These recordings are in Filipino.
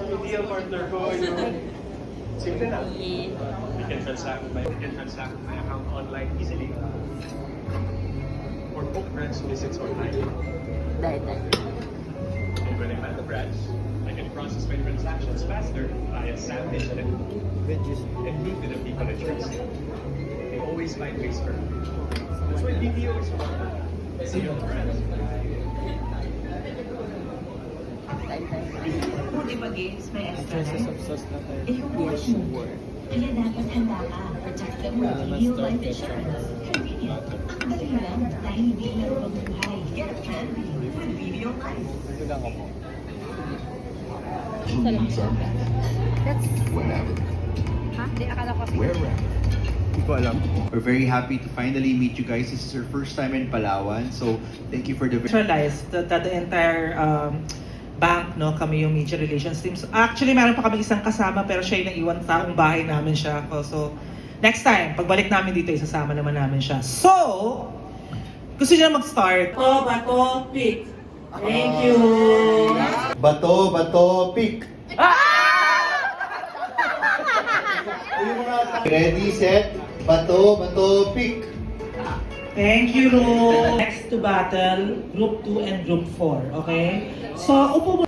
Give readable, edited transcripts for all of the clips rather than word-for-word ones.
Hindi ang partner ko. Simple na. We can transact my account online easily. Or book branch visits online. And when I'm at the branch, I can process my transactions faster via Sam Digital and meet with the people I trust. They always find ways for me. That's why BPO is important. See you on the branch. Kung di ba games, may extra life? Eh yung bukas mo. Kaya dapat handa ka. Protect them with video life insurance. Convenient. Ang dali lang dahil hindi laro ang buhay. Get a plan B with video life. Please are met. That's... Whenever. Ha? Di, akala ko. Wherever. Hindi ko alam. We're very happy to finally meet you guys. This is our first time in Palawan, so thank you for the Realized that the entire bank, no, kami yung media relations team. So, actually, meron pa kami isang kasama pero siya yung naiwan taong bahay namin siya. So, next time, pagbalik namin dito, isasama naman namin siya. So, gusto niya mag-start. Bato, pick. Thank you. Bato, pick. Ready, set, bato, pick. Thank you, Ru. Next to battle, Group 2 and Group 4, okay? So, upo mo.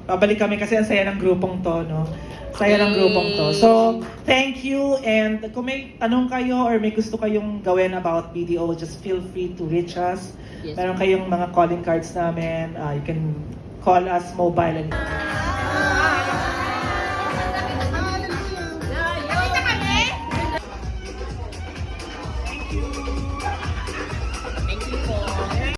Pabalik kami kasi ang saya ng grupong to, no? Saya ng grupong to. So, thank you, and kung may tanong kayo or may gusto kayong gawin about BDO, just feel free to reach us. Yes. Meron kayong mga calling cards namin. You can call us mobile and